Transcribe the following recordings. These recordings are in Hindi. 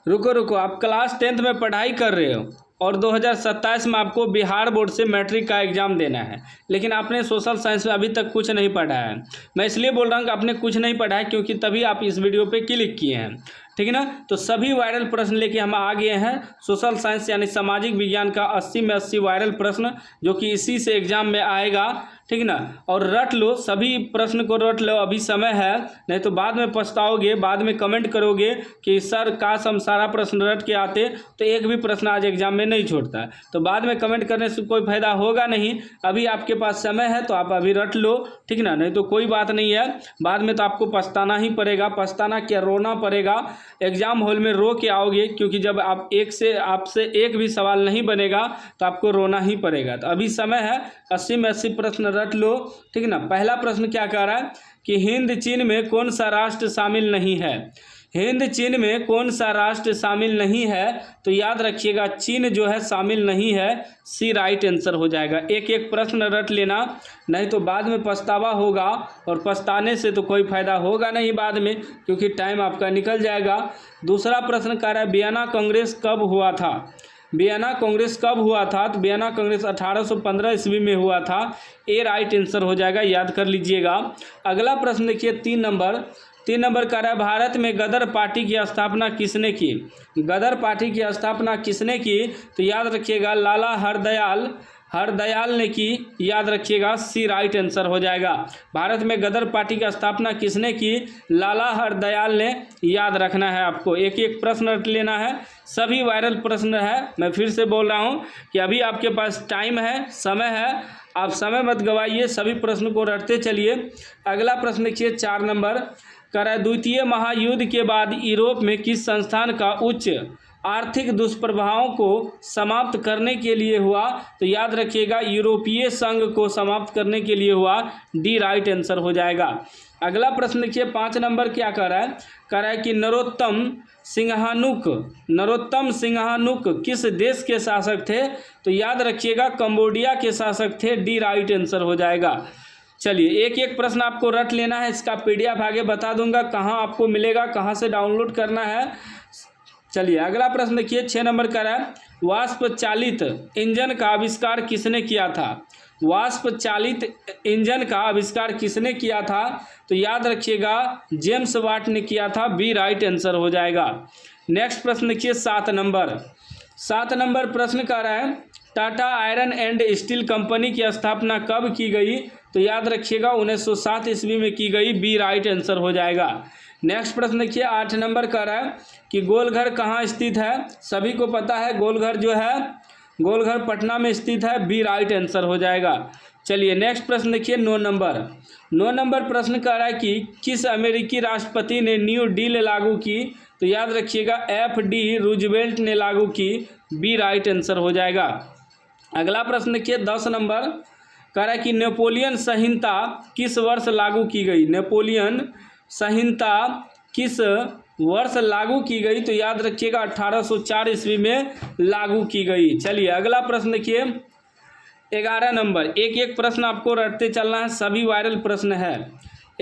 रुको रुको, आप क्लास 10th में पढ़ाई कर रहे हो और 2027 में आपको बिहार बोर्ड से मैट्रिक का एग्ज़ाम देना है, लेकिन आपने सोशल साइंस में अभी तक कुछ नहीं पढ़ा है। मैं इसलिए बोल रहा हूँ कि आपने कुछ नहीं पढ़ा है क्योंकि तभी आप इस वीडियो पे क्लिक किए हैं, ठीक है ना। तो सभी वायरल प्रश्न लेके हम आ गए हैं। सोशल साइंस यानी सामाजिक विज्ञान का 80 में 80 वायरल प्रश्न, जो कि इसी से एग्जाम में आएगा, ठीक ना। और रट लो, सभी प्रश्न को रट लो, अभी समय है, नहीं तो बाद में पछताओगे, बाद में कमेंट करोगे कि सर काश हम सारा प्रश्न रट के आते, तो एक भी प्रश्न आज एग्जाम में नहीं छोड़ता है। तो बाद में कमेंट करने से कोई फायदा होगा नहीं। अभी आपके पास समय है तो आप अभी रट लो, ठीक ना, नहीं तो कोई बात नहीं है, बाद में तो आपको पछताना ही पड़ेगा। पछताना क्या, रोना पड़ेगा। एग्जाम हॉल में रो के आओगे, क्योंकि जब आपसे एक भी सवाल नहीं बनेगा तो आपको रोना ही पड़ेगा। तो अभी समय है, 80 में 80 प्रश्न रट लो, ठीक ना। पहला प्रश्न क्या कह रहा है कि हिंद चीन में कौन सा राष्ट्र शामिल नहीं है। हिंद चीन में कौन सा राष्ट्र शामिल नहीं है, तो याद रखिएगा चीन जो है शामिल नहीं है। सी राइट आंसर हो जाएगा। एक एक प्रश्न रट लेना, नहीं तो बाद में पछतावा होगा, और पछताने से तो कोई फायदा होगा नहीं बाद में, क्योंकि टाइम आपका निकल जाएगा। दूसरा प्रश्न कह रहा है वियना कांग्रेस कब हुआ था। वियना कांग्रेस कब हुआ था, तो वियना कांग्रेस 1815 ईस्वी में हुआ था। ए राइट आंसर हो जाएगा, याद कर लीजिएगा। अगला प्रश्न देखिए 3 नंबर कह रहा है भारत में गदर पार्टी की स्थापना किसने की। गदर पार्टी की स्थापना किसने की, तो याद रखिएगा लाला हरदयाल ने की, याद रखिएगा। सी राइट आंसर हो जाएगा। भारत में गदर पार्टी की स्थापना किसने की, लाला हरदयाल ने, याद रखना है आपको। एक एक प्रश्न रट लेना है, सभी वायरल प्रश्न है। मैं फिर से बोल रहा हूँ कि अभी आपके पास टाइम है, समय है, आप समय मत गवाइए, सभी प्रश्न को रटते चलिए। अगला प्रश्न देखिए 4 नंबर कह रहा है द्वितीय महायुद्ध के बाद यूरोप में किस संस्थान का उच्च आर्थिक दुष्प्रभावों को समाप्त करने के लिए हुआ, तो याद रखिएगा यूरोपीय संघ को समाप्त करने के लिए हुआ। डी राइट आंसर हो जाएगा। अगला प्रश्न देखिए 5 नंबर क्या कह रहा है कि नरोत्तम सिंहानुक किस देश के शासक थे, तो याद रखिएगा कंबोडिया के शासक थे। डी राइट आंसर हो जाएगा। चलिए एक एक प्रश्न आपको रट लेना है, इसका PDF आगे बता दूंगा कहाँ आपको मिलेगा, कहाँ से डाउनलोड करना है। चलिए अगला प्रश्न देखिए 6 नंबर का है वाष्प चालित इंजन का आविष्कार किसने किया था। वाष्प चालित इंजन का आविष्कार किसने किया था, तो याद रखिएगा जेम्स वाट ने किया था। बी राइट आंसर हो जाएगा। नेक्स्ट प्रश्न देखिए 7 नंबर प्रश्न कह रहा है Tata iron and steel company की स्थापना कब की गई, तो याद रखिएगा 1907 ईस्वी में की गई। बी राइट आंसर हो जाएगा। नेक्स्ट प्रश्न देखिए 8 नंबर कह रहा है कि गोलघर कहाँ स्थित है। सभी को पता है गोलघर जो है, गोलघर पटना में स्थित है। बी राइट आंसर हो जाएगा। चलिए नेक्स्ट प्रश्न देखिए 9 नंबर प्रश्न कह रहा है कि किस अमेरिकी राष्ट्रपति ने न्यू डील लागू की, तो याद रखिएगा FD रूजवेल्ट ने लागू की। बी राइट आंसर हो जाएगा। अगला प्रश्न देखिए 10 नंबर कह रहा है कि नेपोलियन संहिता किस वर्ष लागू की गई। नेपोलियन संहिता किस वर्ष लागू की गई, तो याद रखिएगा 1804 ईस्वी में लागू की गई। चलिए अगला प्रश्न देखिए 11 नंबर। एक एक प्रश्न आपको रटते चलना है, सभी वायरल प्रश्न है।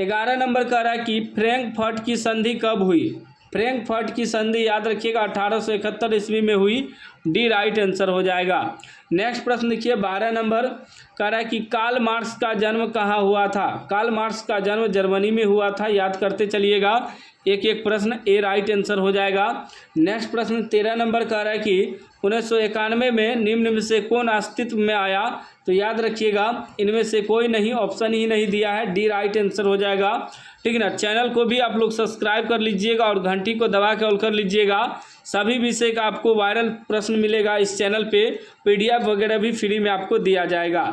11 नंबर कह रहा है कि फ्रैंकफर्ट की संधि कब हुई। फ्रैंकफर्ट की संधि याद रखिएगा 1871 ईस्वी में हुई। डी राइट आंसर हो जाएगा। नेक्स्ट प्रश्न देखिए 12 नंबर कह रहा है कि कार्ल मार्क्स का जन्म कहाँ हुआ था। कार्ल मार्क्स का जन्म जर्मनी में हुआ था, याद करते चलिएगा। एक एक प्रश्न ए राइट आंसर हो जाएगा। नेक्स्ट प्रश्न 13 नंबर कह रहा है कि 1991 में निम्न में से कौन अस्तित्व में आया, तो याद रखिएगा इनमें से कोई नहीं, ऑप्शन ही नहीं दिया है। डी राइट आंसर हो जाएगा, ठीक है ना। चैनल को भी आप लोग सब्सक्राइब कर लीजिएगा और घंटी को दबा के ऑल कर लीजिएगा। सभी विषय का आपको वायरल प्रश्न मिलेगा इस चैनल पे। PDF वगैरह भी फ्री में आपको दिया जाएगा।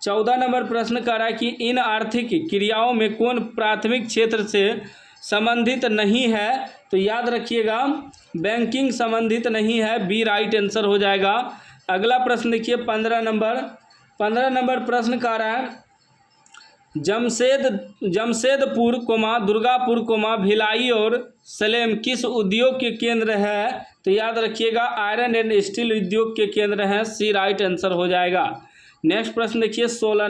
14 नंबर प्रश्न कह रहा है कि इन आर्थिक क्रियाओं में कौन प्राथमिक क्षेत्र से संबंधित नहीं है, तो याद रखिएगा बैंकिंग संबंधित नहीं है। बी राइट आंसर हो जाएगा। अगला प्रश्न देखिए 15 नंबर प्रश्न कह रहा है जमशेदपुर दुर्गापुर भिलाई और सलेम किस उद्योग के केंद्र है, तो याद रखिएगा आयरन एंड स्टील उद्योग के केंद्र हैं। सी राइट आंसर हो जाएगा। नेक्स्ट प्रश्न देखिए 16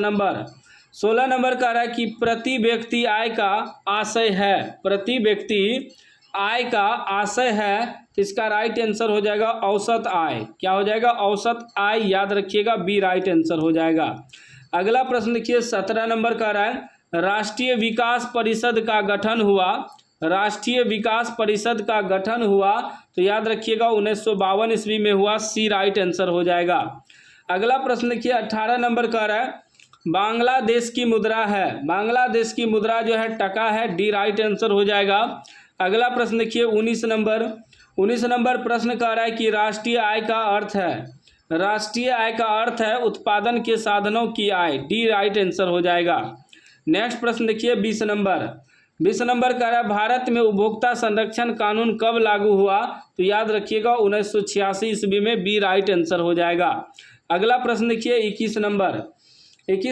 नंबर कह रहा है कि प्रति व्यक्ति आय का आशय है। प्रति व्यक्ति आय का आशय है, तो इसका राइट आंसर हो जाएगा औसत आय। क्या हो जाएगा? औसत आय, याद रखिएगा, बी राइट आंसर हो जाएगा। अगला प्रश्न देखिए 17 नंबर का रहा है, राष्ट्रीय विकास परिषद का गठन हुआ। राष्ट्रीय विकास परिषद का गठन हुआ, तो याद रखिएगा 1952 ईस्वी में हुआ, सी राइट आंसर हो जाएगा। अगला प्रश्न देखिए 18 नंबर का रहा है, बांग्लादेश की मुद्रा है। बांग्लादेश की मुद्रा जो है टका है, डी राइट आंसर हो जाएगा। अगला प्रश्न देखिए 19 नंबर प्रश्न कह रहा है कि राष्ट्रीय आय का अर्थ है। राष्ट्रीय आय का अर्थ है उत्पादन के साधनों की आय, डी राइट आंसर हो जाएगा। नेक्स्ट प्रश्न देखिए 20 नंबर कह रहा है, भारत में उपभोक्ता संरक्षण कानून कब लागू हुआ? तो याद रखिएगा 1986 ईस्वी में, बी राइट आंसर हो जाएगा। अगला प्रश्न देखिए 21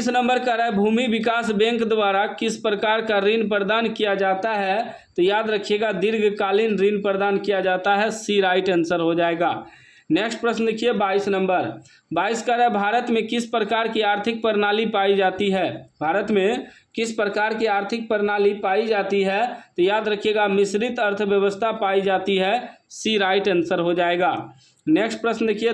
नंबर कह रहा है, भूमि विकास बैंक द्वारा किस प्रकार का ऋण प्रदान किया जाता है? तो याद रखिएगा दीर्घकालीन ऋण प्रदान किया जाता है, सी राइट आंसर हो जाएगा। नेक्स्ट प्रश्न देखिए 22 कह रहा है, भारत में किस प्रकार की आर्थिक प्रणाली पाई जाती है? भारत में किस प्रकार की आर्थिक प्रणाली पाई जाती है? तो याद रखिएगा मिश्रित अर्थव्यवस्था पाई जाती है, सी राइट आंसर हो जाएगा। नेक्स्ट प्रश्न देखिए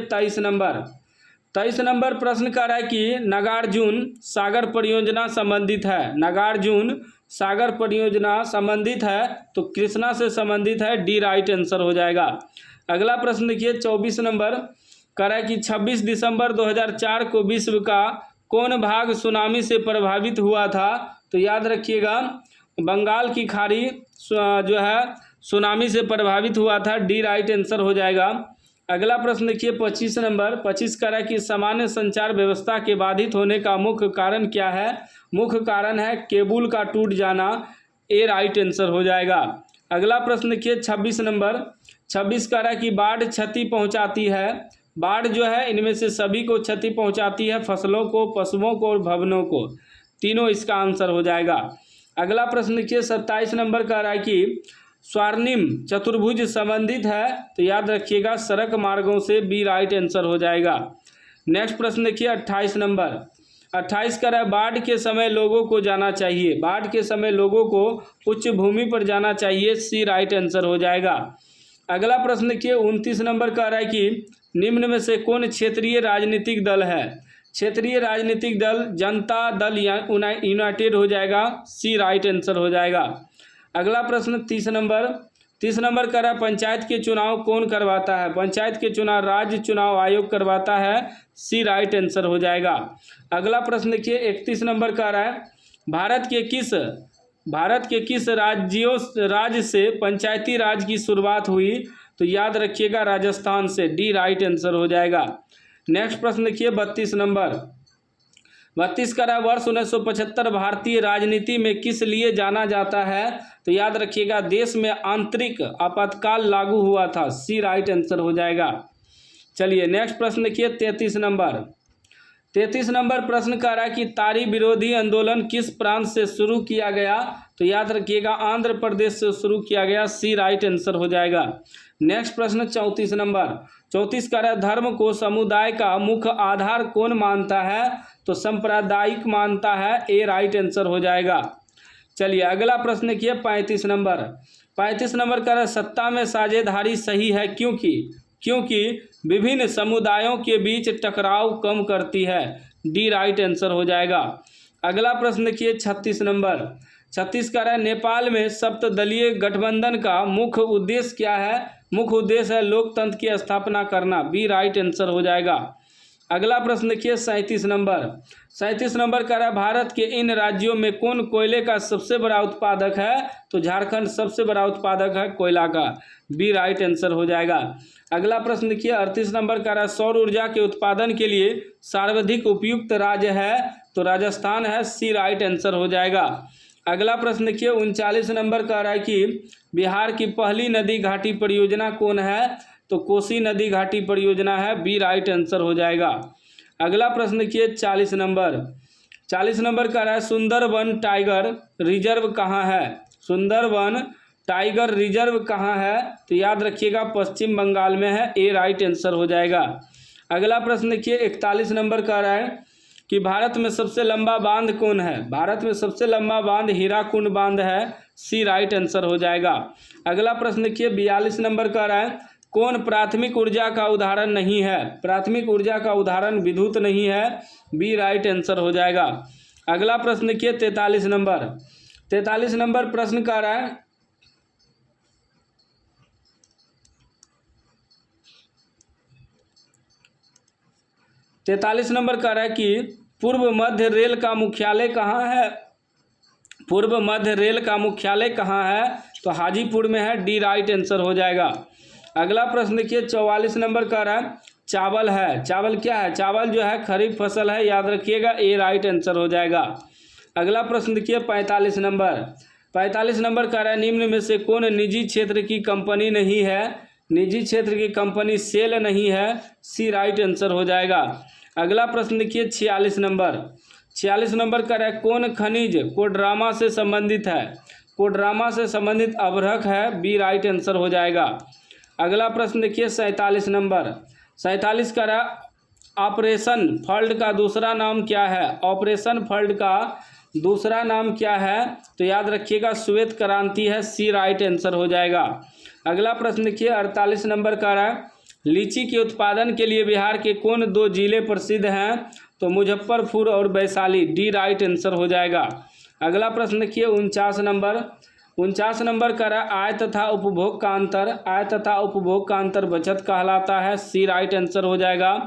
23 नंबर प्रश्न कह रहा है कि नागार्जुन सागर परियोजना संबंधित है। नागार्जुन सागर परियोजना संबंधित है, तो कृष्णा से संबंधित है, डी राइट आंसर हो जाएगा। अगला प्रश्न देखिए 24 नंबर कह रहा है कि 26 दिसंबर 2004 को विश्व का कौन भाग सुनामी से प्रभावित हुआ था? तो याद रखिएगा बंगाल की खाड़ी जो है सुनामी से प्रभावित हुआ था, डी राइट आंसर हो जाएगा। अगला प्रश्न देखिए 25 कह रहा है कि सामान्य संचार व्यवस्था के बाधित होने का मुख्य कारण क्या है? मुख्य कारण है केबल का टूट जाना, ए राइट आंसर हो जाएगा। अगला प्रश्न देखिए 26 कह रहा है कि बाढ़ क्षति पहुंचाती है। बाढ़ जो है इनमें से सभी को क्षति पहुंचाती है, फसलों को, पशुओं को और भवनों को, तीनों इसका आंसर हो जाएगा। अगला प्रश्न देखिए 27 नंबर कह रहा है कि स्वर्णिम चतुर्भुज संबंधित है, तो याद रखिएगा सड़क मार्गों से, बी राइट आंसर हो जाएगा। नेक्स्ट प्रश्न देखिए 28 कह रहा है, बाढ़ के समय लोगों को जाना चाहिए। बाढ़ के समय लोगों को उच्च भूमि पर जाना चाहिए, सी राइट आंसर हो जाएगा। अगला प्रश्न देखिए 29 नंबर कह रहा है कि निम्न में से कौन क्षेत्रीय राजनीतिक दल है? क्षेत्रीय राजनीतिक दल जनता दल यूनाइटेड हो जाएगा, सी राइट आंसर हो जाएगा। अगला प्रश्न 30 नंबर कह रहा है, पंचायत के चुनाव कौन करवाता है? पंचायत के चुनाव राज्य चुनाव आयोग करवाता है, सी राइट आंसर हो जाएगा। अगला प्रश्न देखिए 31 नंबर कह रहा है, भारत के किस राज्य से पंचायती राज की शुरुआत हुई? तो याद रखिएगा राजस्थान से, डी राइट आंसर हो जाएगा। नेक्स्ट प्रश्न देखिए 32 कह रहा है, वर्ष 1975 भारतीय राजनीति में किस लिए जाना जाता है? तो याद रखिएगा देश में आंतरिक आपातकाल लागू हुआ था, सी राइट आंसर हो जाएगा। चलिए नेक्स्ट प्रश्न देखिए 33 नंबर प्रश्न कह रहा है कि तारी विरोधी आंदोलन किस प्रांत से शुरू किया गया? तो याद रखिएगा आंध्र प्रदेश से शुरू किया गया, सी राइट आंसर हो जाएगा। नेक्स्ट प्रश्न 34 कह रहा है, धर्म को समुदाय का मुख्य आधार कौन मानता है? तो सांप्रदायिक मानता है, ए राइट आंसर हो जाएगा। चलिए अगला प्रश्न देखिए 35 नंबर कह रहा है, सत्ता में साझेदारी सही है क्योंकि विभिन्न समुदायों के बीच टकराव कम करती है, डी राइट आंसर हो जाएगा। अगला प्रश्न देखिए 36 कह रहा है, नेपाल में सप्तदलीय गठबंधन का मुख्य उद्देश्य क्या है? मुख्य उद्देश्य है लोकतंत्र की स्थापना करना, बी राइट आंसर हो जाएगा। अगला प्रश्न देखिए 37 नंबर कह रहा है, भारत के इन राज्यों में कौन कोयले का सबसे बड़ा उत्पादक है? तो झारखंड सबसे बड़ा उत्पादक है कोयला का, बी राइट आंसर हो जाएगा। अगला प्रश्न देखिए 38 नंबर कह रहा है, सौर ऊर्जा के उत्पादन के लिए सर्वाधिक उपयुक्त राज्य है? तो राजस्थान है, सी राइट आंसर हो जाएगा। अगला प्रश्न देखिए 39 नंबर कह रहा है कि बिहार की पहली नदी घाटी परियोजना कौन है? तो कोसी नदी घाटी परियोजना है, बी राइट आंसर हो जाएगा। अगला प्रश्न देखिए 40 नंबर कह रहा है, सुंदरवन टाइगर रिजर्व कहाँ है? सुंदरवन टाइगर रिजर्व कहाँ है? तो याद रखिएगा पश्चिम बंगाल में है, ए राइट आंसर हो जाएगा। अगला प्रश्न देखिए 41 नंबर कह रहा है कि भारत में सबसे लंबा बांध कौन है? भारत में सबसे लंबा बांध हीराकुंड बांध है, सी राइट आंसर हो जाएगा। अगला प्रश्न देखिए 42 नंबर का रहा है, कौन प्राथमिक ऊर्जा का उदाहरण नहीं है? प्राथमिक ऊर्जा का उदाहरण विद्युत नहीं है, बी राइट आंसर हो जाएगा। अगला प्रश्न देखिए 43 नंबर। 43 नंबर प्रश्न का रहा है, 43 नंबर कह रहा है कि पूर्व मध्य रेल का मुख्यालय कहाँ है? पूर्व मध्य रेल का मुख्यालय कहाँ है? तो हाजीपुर में है, डी राइट आंसर हो जाएगा। अगला प्रश्न देखिए 44 नंबर कह रहा है, चावल है। चावल क्या है? चावल जो है खरीफ फसल है, याद रखिएगा, ए राइट आंसर हो जाएगा। अगला प्रश्न देखिए 45 नंबर। 45 नंबर कह रहा है, निम्न में से कौन निजी क्षेत्र की कंपनी नहीं है? निजी क्षेत्र की कंपनी सेल नहीं है, सी राइट आंसर हो जाएगा। अगला प्रश्न देखिए 46 नंबर। 46 नंबर कह रहा है, कौन खनिज कोडरामा से संबंधित है? कोडरामा से संबंधित अभ्रक है, बी राइट आंसर हो जाएगा। अगला प्रश्न देखिए 47 नंबर। 47 कह रहा है, ऑपरेशन फ्लड का दूसरा नाम क्या है? ऑपरेशन फ्लड का दूसरा नाम क्या है? तो याद रखिएगा श्वेत क्रांति है, सी राइट आंसर हो जाएगा। अगला प्रश्न देखिए 48 नंबर का रहा है, लीची के उत्पादन के लिए बिहार के कौन दो जिले प्रसिद्ध हैं? तो मुजफ्फरपुर और वैशाली, डी राइट आंसर हो जाएगा। अगला प्रश्न देखिए 49 नंबर। 49 नंबर का रहा है, आय तथा उपभोग का अंतर। आय तथा उपभोग का अंतर बचत कहलाता है, सी राइट आंसर हो जाएगा।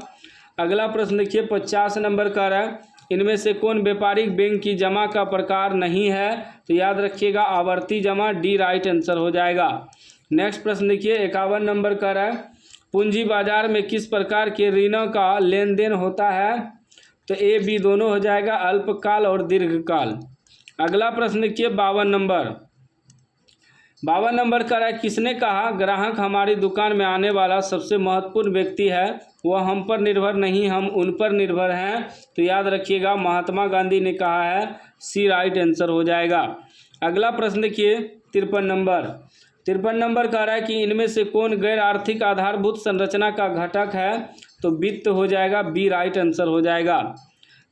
अगला प्रश्न देखिए 50 नंबर का रहा है, इनमें से कौन व्यापारिक बैंक की जमा का प्रकार नहीं है? तो याद रखिएगा आवर्ती जमा, डी राइट आंसर हो जाएगा। नेक्स्ट प्रश्न देखिए 51 नंबर का रहा है, पूंजी बाजार में किस प्रकार के ऋणों का लेन देन होता है? तो ए बी दोनों हो जाएगा, अल्पकाल और दीर्घकाल। अगला प्रश्न देखिए 52 नंबर। 52 नंबर का रहा है, किसने कहा ग्राहक हमारी दुकान में आने वाला सबसे महत्वपूर्ण व्यक्ति है, वह हम पर निर्भर नहीं हम उन पर निर्भर हैं? तो याद रखिएगा महात्मा गांधी ने कहा है, सी राइट आंसर हो जाएगा। अगला प्रश्न देखिए 53 नंबर। 53 नंबर कह रहा है कि इनमें से कौन गैर आर्थिक आधारभूत संरचना का घटक है? तो वित्त हो जाएगा, बी राइट आंसर हो जाएगा।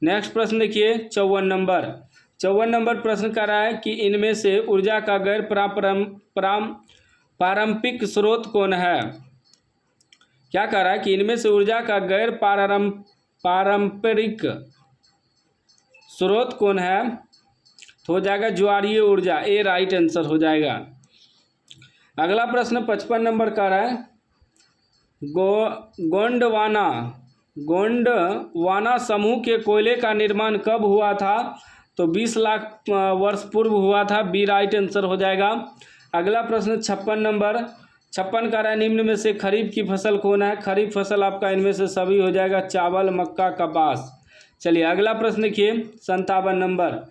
नेक्स्ट प्रश्न देखिए 54 नंबर। 54 नंबर प्रश्न कर रहा है कि इनमें से ऊर्जा का गैर पारंपरिक स्रोत कौन है? क्या कह रहा है कि इनमें से ऊर्जा का गैर पारंपरिक स्रोत कौन है? तो हो जाएगा ज्वारीय ऊर्जा, ए राइट आंसर हो जाएगा। अगला प्रश्न 55 नंबर का रहा है, गोंडवाना समूह के कोयले का निर्माण कब हुआ था? तो 20 लाख वर्ष पूर्व हुआ था, बी राइट आंसर हो जाएगा। अगला प्रश्न 56 नंबर। 56 का रहा है, निम्न में से खरीफ की फसल कौन है? खरीफ फसल आपका इनमें से सभी हो जाएगा, चावल, मक्का, कपास। चलिए अगला प्रश्न देखिए 57 नंबर।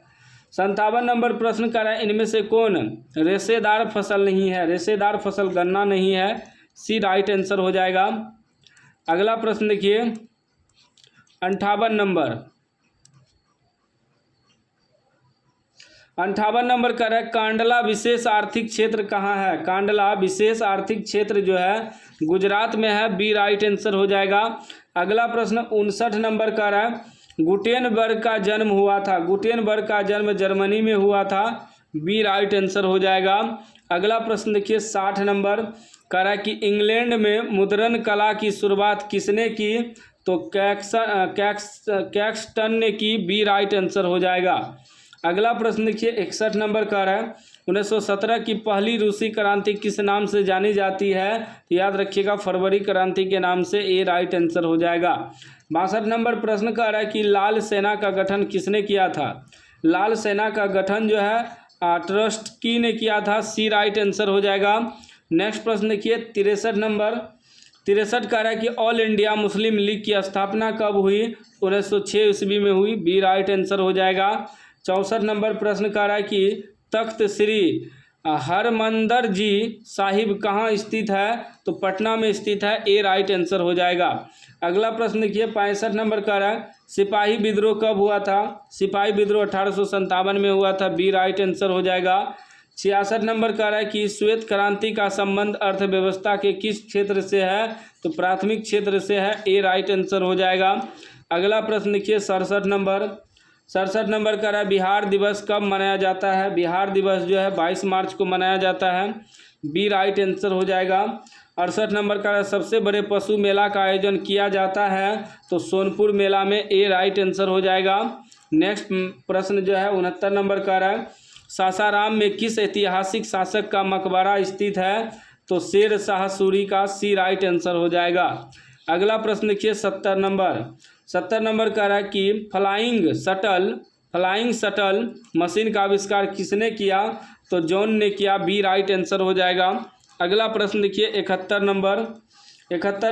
57 नंबर प्रश्न का रहा है, इनमें से कौन रेशेदार फसल नहीं है? रेशेदार फसल गन्ना नहीं है, सी राइट आंसर हो जाएगा। अगला प्रश्न देखिए 58 नंबर। 58 नंबर का है, कांडला विशेष आर्थिक क्षेत्र कहाँ है? कांडला विशेष आर्थिक क्षेत्र जो है गुजरात में है, बी राइट आंसर हो जाएगा। अगला प्रश्न 59 नंबर का है, गुटेनबर्ग का जन्म हुआ था। गुटेनबर्ग का जन्म जर्मनी में हुआ था, बी राइट आंसर हो जाएगा। अगला प्रश्न देखिए 60 नंबर कह रहा है कि इंग्लैंड में मुद्रण कला की शुरुआत किसने की? तो कैक्सटन ने की, बी राइट आंसर हो जाएगा। अगला प्रश्न देखिए 61 नंबर का है, 1917 की पहली रूसी क्रांति किस नाम से जानी जाती है? तो याद रखिएगा फरवरी क्रांति के नाम से, ए राइट आंसर हो जाएगा। 62 नंबर प्रश्न का है कि लाल सेना का गठन किसने किया था? लाल सेना का गठन जो है ट्रस्की ने किया था, सी राइट आंसर हो जाएगा। नेक्स्ट प्रश्न देखिए 63 नंबर। 63 का है कि ऑल इंडिया मुस्लिम लीग की स्थापना कब हुई? 1906 ईस्वी में हुई, बी राइट आंसर हो जाएगा। 64 नंबर प्रश्न का है कि तख्त श्री हरमंदर जी साहिब कहाँ स्थित है? तो पटना में स्थित है, ए राइट आंसर हो जाएगा। अगला प्रश्न देखिए 65 नंबर का है, सिपाही विद्रोह कब हुआ था? सिपाही विद्रोह 1857 में हुआ था, बी राइट आंसर हो जाएगा। 66 नंबर का है कि श्वेत क्रांति का संबंध अर्थव्यवस्था के किस क्षेत्र से है? तो प्राथमिक क्षेत्र से है, ए राइट आंसर हो जाएगा। अगला प्रश्न देखिए 67 नंबर। 67 नंबर का है बिहार दिवस कब मनाया जाता है? बिहार दिवस जो है 22 मार्च को मनाया जाता है। बी राइट आंसर हो जाएगा। 68 नंबर का सबसे बड़े पशु मेला का आयोजन किया जाता है तो सोनपुर मेला में, ए राइट आंसर हो जाएगा। नेक्स्ट प्रश्न जो है 69 नंबर का है सासाराम में किस ऐतिहासिक शासक का मकबरा स्थित है? तो शेर शाह सूरी का, सी राइट आंसर हो जाएगा। अगला प्रश्न देखिए 70 नंबर का है कि फ्लाइंग शटल मशीन का आविष्कार किसने किया? तो जॉन ने किया, बी राइट आंसर हो जाएगा। अगला प्रश्न देखिए 71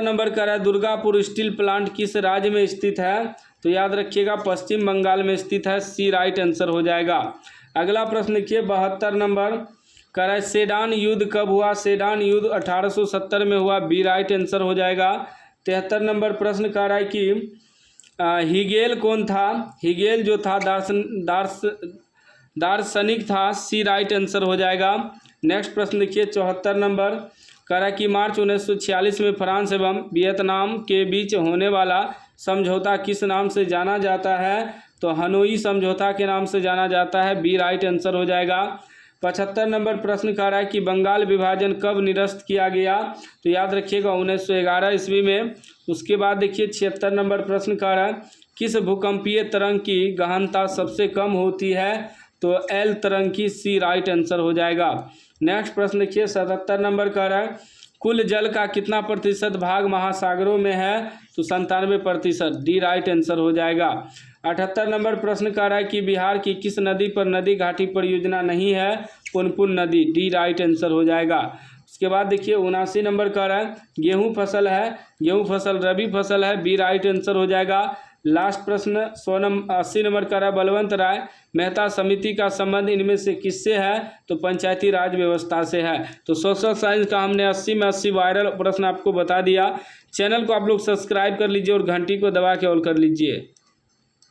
नंबर का है दुर्गापुर स्टील प्लांट किस राज्य में स्थित है? तो याद रखिएगा पश्चिम बंगाल में स्थित है, सी राइट आंसर हो जाएगा। अगला प्रश्न देखिए 72 नंबर का है सेडान युद्ध कब हुआ? सेडान युद्ध 1870 में हुआ, बी राइट आंसर हो जाएगा। 73 नंबर प्रश्न कह रहा है कि हिगेल कौन था? हिगेल जो था दार्शनिक था, सी राइट आंसर हो जाएगा। नेक्स्ट प्रश्न देखिए 74 नंबर कह रहा है कि मार्च 1946 में फ्रांस एवं वियतनाम के बीच होने वाला समझौता किस नाम से जाना जाता है? तो हनोई समझौता के नाम से जाना जाता है, बी राइट आंसर हो जाएगा। 75 नंबर प्रश्न कह रहा है कि बंगाल विभाजन कब निरस्त किया गया? तो याद रखिएगा 1911 ईस्वी में। उसके बाद देखिए 76 नंबर प्रश्न कह रहा है किस भूकंपीय तरंग की गहनता सबसे कम होती है? तो एल तरंग की, सी राइट आंसर हो जाएगा। नेक्स्ट प्रश्न देखिए 77 नंबर कह रहा है कुल जल का कितना प्रतिशत भाग महासागरों में है? तो 97%, डी राइट आंसर हो जाएगा। 78 नंबर प्रश्न कह रहा है कि बिहार की किस नदी पर नदी घाटी परियोजना नहीं है? पुनपुन नदी, डी राइट आंसर हो जाएगा। उसके बाद देखिए 79 नंबर कह रहा है गेहूँ फसल है, गेहूँ फसल रबी फसल है, बी राइट आंसर हो जाएगा। लास्ट प्रश्न 80 नंबर का रहा बलवंत राय मेहता समिति का संबंध इनमें से किससे है? तो पंचायती राज व्यवस्था से है। तो सोशल साइंस का हमने 80 में 80 वायरल प्रश्न आपको बता दिया। चैनल को आप लोग सब्सक्राइब कर लीजिए और घंटी को दबा के ऑल कर लीजिए।